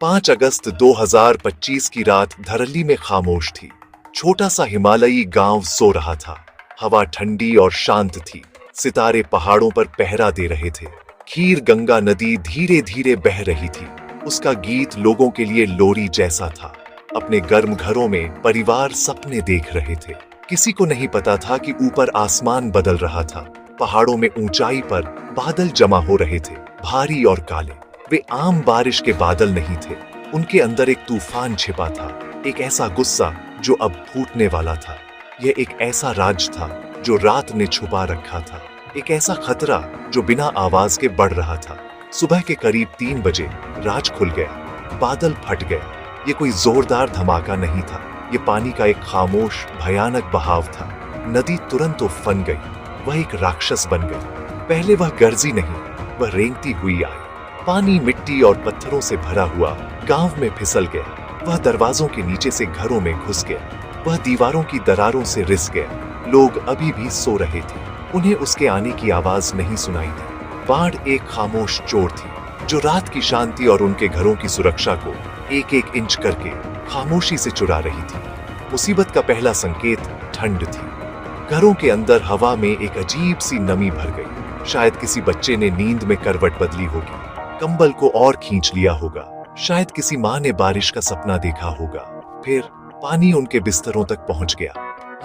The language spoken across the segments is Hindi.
5 अगस्त 2025 की रात धरली में खामोश थी। छोटा सा हिमालयी गांव सो रहा था। हवा ठंडी और शांत थी। सितारे पहाड़ों पर पहरा दे रहे थे। खीर गंगा नदी धीरे धीरे बह रही थी। उसका गीत लोगों के लिए लोरी जैसा था। अपने गर्म घरों में परिवार सपने देख रहे थे। किसी को नहीं पता था कि ऊपर आसमान बदल रहा था। पहाड़ों में ऊंचाई पर बादल जमा हो रहे थे, भारी और काले। वे आम बारिश के बादल नहीं थे। उनके अंदर एक तूफान छिपा था, एक ऐसा गुस्सा जो अब फूटने वाला था। यह एक ऐसा राज था जो रात ने छुपा रखा था, एक ऐसा खतरा जो बिना आवाज के बढ़ रहा था। सुबह के करीब 3 बजे राज खुल गया। बादल फट गए। ये कोई जोरदार धमाका नहीं था, ये पानी का एक खामोश भयानक बहाव था। नदी तुरंत उफन गई। वह एक राक्षस बन गई। पहले वह गर्जी नहीं, वह रेंगती हुई आई। पानी मिट्टी और पत्थरों से भरा हुआ गांव में फिसल गया। वह दरवाजों के नीचे से घरों में घुस गया। वह दीवारों की दरारों से रिस गया। लोग अभी भी सो रहे थे। उन्हें उसके आने की आवाज नहीं सुनाई दी। बाढ़ एक खामोश चोर थी जो रात की शांति और उनके घरों की सुरक्षा को एक एक इंच करके खामोशी से चुरा रही थी। मुसीबत का पहला संकेत ठंड थी। घरों के अंदर हवा में एक अजीब सी नमी भर गई। शायद किसी बच्चे ने नींद में करवट बदली होगी, कंबल को और खींच लिया होगा। शायद किसी माँ ने बारिश का सपना देखा होगा। फिर पानी उनके बिस्तरों तक पहुंच गया।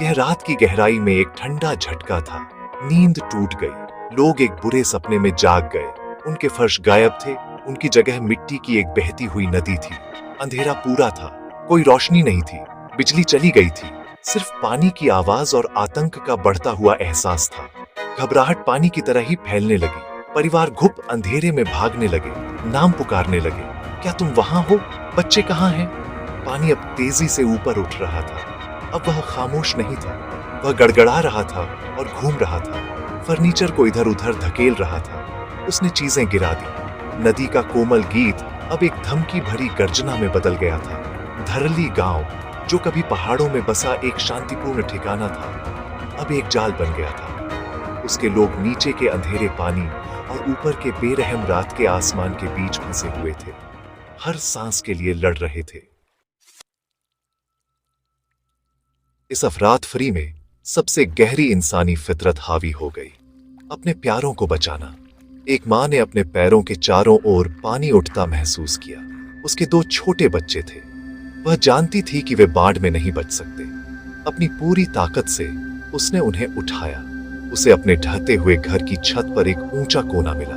यह रात की गहराई में एक ठंडा झटका था। नींद टूट गई। लोग एक बुरे सपने में जाग गए। उनके फर्श गायब थे। उनकी जगह मिट्टी की एक बहती हुई नदी थी। अंधेरा पूरा था। कोई रोशनी नहीं थी। बिजली चली गई थी। सिर्फ पानी की आवाज और आतंक का बढ़ता हुआ एहसास था। घबराहट पानी की तरह ही फैलने लगी। परिवार घुप अंधेरे में भागने लगे, नाम पुकारने लगे। क्या तुम वहां हो? बच्चे कहाँ हैं? पानी अब तेजी से ऊपर उठ रहा था। अब वह खामोश नहीं था। वह गड़गड़ा रहा था और घूम रहा था। फर्नीचर को इधर उधर धकेल रहा था। उसने चीजें गिरा दी। नदी का कोमल गीत अब एक धमकी भरी गर्जना में बदल गया था। धरली गांव, जो कभी पहाड़ों में बसा एक शांतिपूर्ण ठिकाना था, अब एक जाल बन गया था। उसके लोग नीचे के अंधेरे पानी और ऊपर के बेरहम रात के आसमान के बीच फंसे हुए थे, हर सांस के लिए लड़ रहे थे। इस अफरातफरी में सबसे गहरी इंसानी फितरत हावी हो गई। अपने प्यारों को बचाना। एक माँ ने अपने पैरों के चारों ओर पानी उठता महसूस किया। उसके 2 छोटे बच्चे थे। वह जानती थी कि वे बाढ़ में नहीं बच सकते। अपनी पूरी ताकत से उसने उन्हें उठाया। उसे अपने ढहते हुए घर की छत पर एक ऊंचा कोना मिला।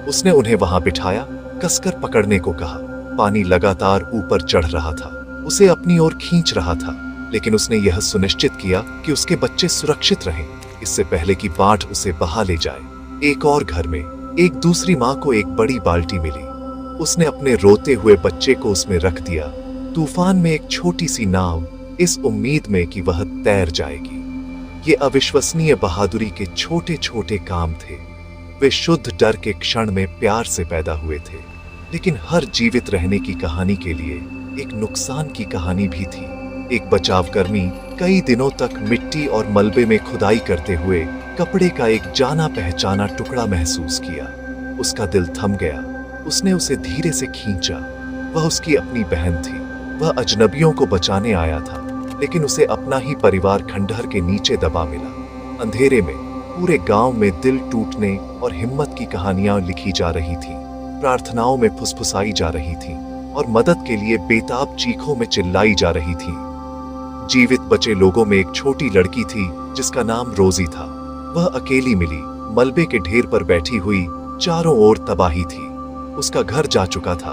उसने उन्हें वहां बिठाया, कसकर पकड़ने को कहा। पानी लगातार ऊपर चढ़ रहा था, उसे अपनी ओर खींच रहा था, लेकिन उसने यह सुनिश्चित किया कि उसके बच्चे सुरक्षित रहें, इससे पहले कि बाढ़ उसे बहा ले जाए। एक और घर में एक दूसरी माँ को एक बड़ी बाल्टी मिली। उसने अपने रोते हुए बच्चे को उसमें रख दिया। तूफान में एक छोटी सी नाव, इस उम्मीद में कि वह तैर जाएगी। ये अविश्वसनीय बहादुरी के छोटे छोटे काम थे। वे शुद्ध डर के क्षण में प्यार से पैदा हुए थे। लेकिन हर जीवित रहने की कहानी के लिए एक नुकसान की कहानी भी थी। एक बचावकर्मी कई दिनों तक मिट्टी और मलबे में खुदाई करते हुए कपड़े का एक जाना पहचाना टुकड़ा महसूस किया। उसका दिल थम गया। उसने उसे धीरे से खींचा। वह उसकी अपनी बहन थी। वह अजनबियों को बचाने आया था, लेकिन उसे अपना ही परिवार खंडहर के नीचे दबा मिला। अंधेरे में पूरे गांव में दिल टूटने और हिम्मत की कहानियां लिखी जा रही थी। प्रार्थनाओं में फुसफुसाई जा रही थी और मदद के लिए बेताब चीखों में चिल्लाई जा रही थी। जीवित बचे लोगों में एक छोटी लड़की थी जिसका नाम रोजी था। वह अकेली मिली, मलबे के ढेर पर बैठी हुई, चारों ओर तबाही थी। उसका घर जा चुका था,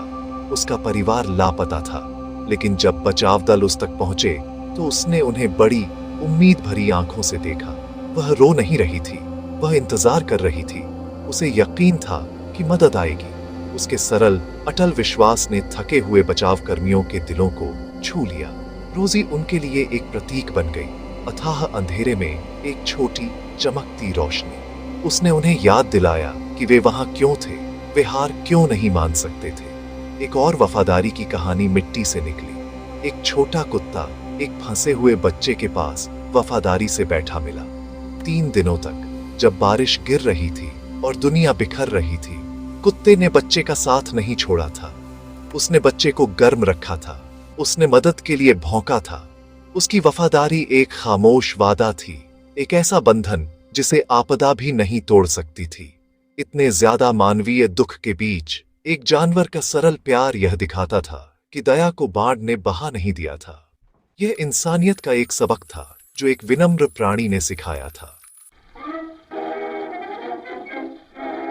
उसका परिवार लापता था। लेकिन जब बचाव दल उस तक पहुंचे तो उसने उन्हें बड़ी उम्मीद भरी आंखों से देखा। वह रो नहीं रही थी, वह इंतजार कर रही थी। उसे यकीन था कि मदद आएगी। उसके सरल अटल विश्वास ने थके हुए बचाव कर्मियों के दिलों को छू लिया। रोजी उनके लिए एक प्रतीक बन गई, अथाह अंधेरे में एक छोटी चमकती रोशनी। उसने उन्हें याद दिलाया कि वे वहां क्यों थे, वे हार क्यों नहीं मान सकते थे। एक और वफादारी की कहानी मिट्टी से निकली। एक छोटा कुत्ता एक फंसे हुए बच्चे के पास वफादारी से बैठा मिला। 3 दिनों तक, जब बारिश गिर रही थी और दुनिया बिखर रही थी, कुत्ते ने बच्चे का साथ नहीं छोड़ा था। उसने बच्चे को गर्म रखा था, उसने मदद के लिए भौंका था। उसकी वफादारी एक खामोश वादा थी, एक ऐसा बंधन जिसे आपदा भी नहीं तोड़ सकती थी। इतने ज्यादा मानवीय दुख के बीच एक जानवर का सरल प्यार यह दिखाता था कि दया को बाढ़ ने बहा नहीं दिया था। यह इंसानियत का एक सबक था जो एक विनम्र प्राणी ने सिखाया था।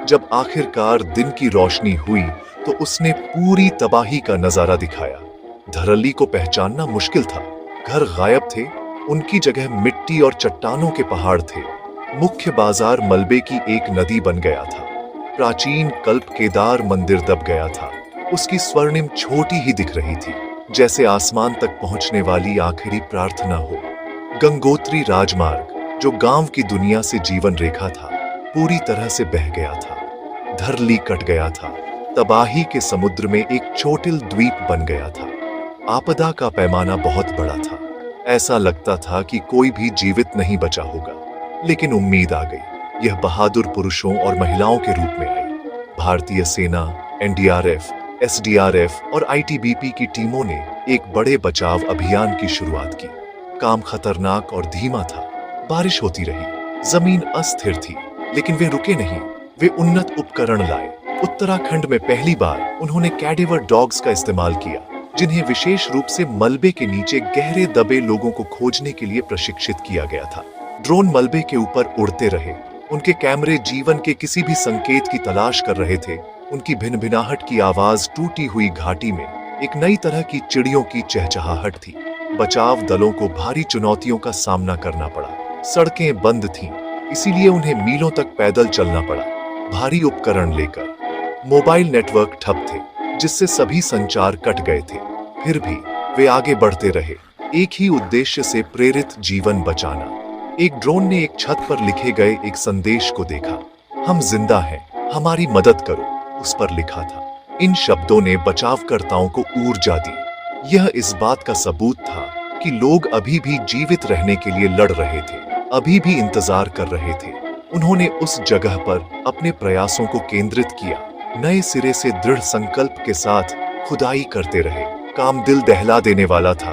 जब आखिरकार दिन की रोशनी हुई तो उसने पूरी तबाही का नजारा दिखाया। धरली को पहचानना मुश्किल था। घर गायब थे, उनकी जगह मिट्टी और चट्टानों के पहाड़ थे। मुख्य बाजार मलबे की एक नदी बन गया था। प्राचीन कल्प केदार मंदिर दब गया था। उसकी स्वर्णिम छोटी ही दिख रही थी, जैसे आसमान तक पहुंचने वाली आखिरी प्रार्थना हो। गंगोत्री राजमार्ग, जो गांव की दुनिया से जीवन रेखा था, पूरी तरह से बह गया था। धरली कट गया था। तबाही के समुद्र में एक चोटिल द्वीप बन गया था। आपदा का पैमाना बहुत बड़ा था। ऐसा लगता था कि कोई भी जीवित नहीं बचा होगा, लेकिन उम्मीद आ गई। यह बहादुर पुरुषों और महिलाओं के रूप में आई। भारतीय सेना, एनडीआरएफ, एसडीआरएफ और आईटीबीपी की टीमों ने एक बड़े बचाव अभियान की शुरुआत की। काम खतरनाक और धीमा था। बारिश होती रही, जमीन अस्थिर थी, लेकिन वे रुके नहीं। वे उन्नत उपकरण लाए। उत्तराखंड में पहली बार उन्होंने कैडेवर डॉग्स का इस्तेमाल किया, जिन्हें विशेष रूप से मलबे के नीचे गहरे दबे लोगों को खोजने के लिए प्रशिक्षित किया गया था। ड्रोन मलबे के ऊपर उड़ते रहे। उनके कैमरे जीवन के किसी भी संकेत की तलाश कर रहे थे। उनकी भिनभिनाहट की आवाज टूटी हुई घाटी में एक नई तरह की चिड़ियों की चहचहाहट थी। बचाव दलों को भारी चुनौतियों का सामना करना पड़ा। सड़कें बंद थीं, इसीलिए उन्हें मीलों तक पैदल चलना पड़ा, भारी उपकरण लेकर। मोबाइल नेटवर्क ठप थे, जिससे सभी संचार कट गए थे। फिर भी वे आगे बढ़ते रहे, एक ही उद्देश्य से प्रेरित, जीवन बचाना। एक ड्रोन ने एक छत पर लिखे गए एक संदेश को देखा। हम जिंदा हैं, हमारी मदद करो, उस पर लिखा था। इन शब्दों ने बचावकर्ताओं को ऊर्जा दी। यह इस बात का सबूत था कि लोग अभी भी जीवित रहने के लिए लड़ रहे थे, अभी भी इंतजार कर रहे थे। उन्होंने उस जगह पर अपने प्रयासों को केंद्रित किया, नए सिरे से दृढ़ संकल्प के साथ खुदाई करते रहे। काम दिल दहला देने वाला था।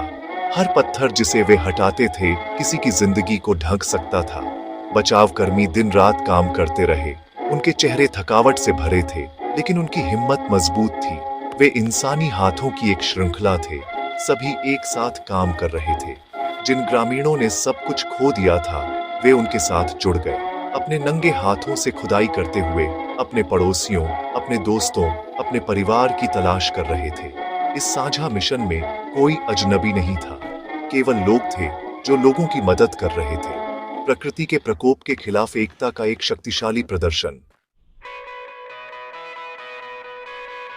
हर पत्थर जिसे वे हटाते थे किसी की जिंदगी को ढक सकता था। बचावकर्मी दिन रात काम करते रहे। उनके चेहरे थकावट से भरे थे, लेकिन उनकी हिम्मत मजबूत थी। वे इंसानी हाथों की एक श्रृंखला थे, सभी एक साथ काम कर रहे थे। जिन ग्रामीणों ने सब कुछ खो दिया था, वे उनके साथ जुड़ गए, अपने नंगे हाथों से खुदाई करते हुए अपने पड़ोसियों, अपने दोस्तों, अपने परिवार की तलाश कर रहे थे। इस साझा मिशन में कोई अजनबी नहीं था, केवल लोग थे जो लोगों की मदद कर रहे थे। प्रकृति के प्रकोप के खिलाफ एकता का एक शक्तिशाली प्रदर्शन।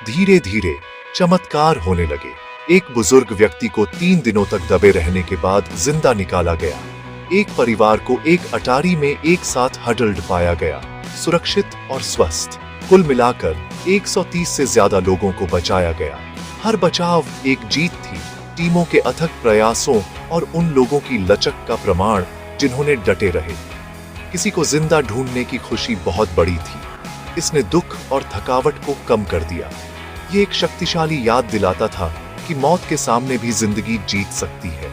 धीरे धीरे चमत्कार होने लगे। एक बुजुर्ग व्यक्ति को 3 दिनों तक दबे रहने के बाद जिंदा निकाला गया। एक परिवार को एक अटारी में एक साथ हडल्ड पाया गया, सुरक्षित और स्वस्थ। कुल मिलाकर 130 से ज्यादा लोगों को बचाया गया। हर बचाव एक जीत थी, टीमों के अथक प्रयासों और उन लोगों की लचक का प्रमाण जिन्होंने डटे रहे। किसी को जिंदा ढूंढने की खुशी बहुत बड़ी थी। इसने दुख और थकावट को कम कर दिया। ये एक शक्तिशाली याद दिलाता था कि मौत के सामने भी जिंदगी जीत सकती है।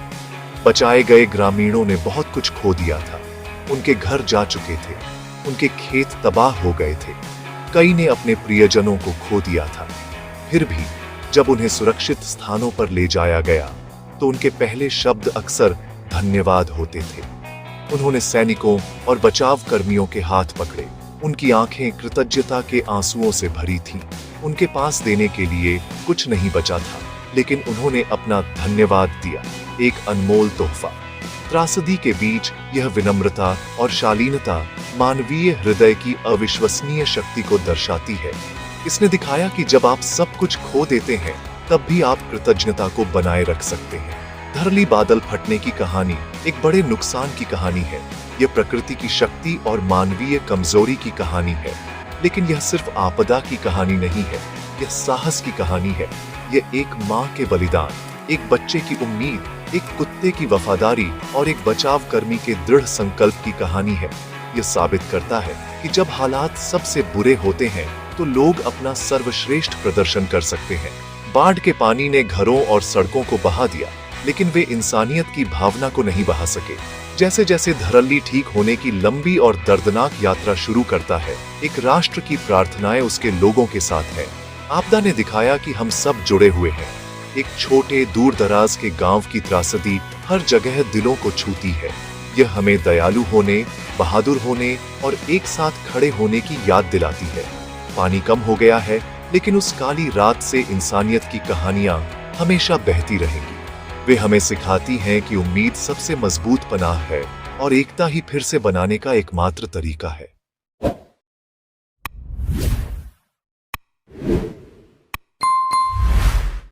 बचाए गए ग्रामीणों ने बहुत कुछ खो दिया था। उनके घर जा चुके थे, उनके खेत तबाह हो गए थे, कई ने अपने प्रियजनों को खो दिया था। फिर भी जब उन्हें सुरक्षित स्थानों पर ले जाया गया तो उनके पहले शब्द अक्सर धन्यवाद होते थे। उन्होंने सैनिकों और बचाव कर्मियों के हाथ पकड़े। उनकी आंखें कृतज्ञता के आंसुओं से भरी थीं। उनके पास देने के लिए कुछ नहीं बचा था, लेकिन उन्होंने अपना धन्यवाद दिया, एक अनमोल तोहफा। त्रासदी के बीच यह विनम्रता और शालीनता मानवीय हृदय की अविश्वसनीय शक्ति को दर्शाती है। इसने दिखाया कि जब आप सब कुछ खो देते हैं, तब भी आप कृतज्ञता को बनाए रख सकते हैं। धरली बादल फटने की कहानी एक बड़े नुकसान की कहानी है। यह प्रकृति की शक्ति और मानवीय कमजोरी की कहानी है। लेकिन यह सिर्फ आपदा की कहानी नहीं है, यह साहस की कहानी है। यह एक माँ के बलिदान, एक बच्चे की उम्मीद, एक कुत्ते की वफादारी और एक बचाव कर्मी के दृढ़ संकल्प की कहानी है। यह साबित करता है कि जब हालात सबसे बुरे होते हैं तो लोग अपना सर्वश्रेष्ठ प्रदर्शन कर सकते हैं। बाढ़ के पानी ने घरों और सड़कों को बहा दिया, लेकिन वे इंसानियत की भावना को नहीं बहा सके। जैसे जैसे धरल्ली ठीक होने की लंबी और दर्दनाक यात्रा शुरू करता है, एक राष्ट्र की प्रार्थनाएं उसके लोगों के साथ है। आपदा ने दिखाया कि हम सब जुड़े हुए हैं। एक छोटे दूर दराज के गांव की त्रासदी हर जगह दिलों को छूती है। यह हमें दयालु होने, बहादुर होने और एक साथ खड़े होने की याद दिलाती है। पानी कम हो गया है, लेकिन उस काली रात से इंसानियत की कहानियां हमेशा बहती रहेंगी। वे हमें सिखाती हैं कि उम्मीद सबसे मजबूत पनाह है और एकता ही फिर से बनाने का एकमात्र तरीका है।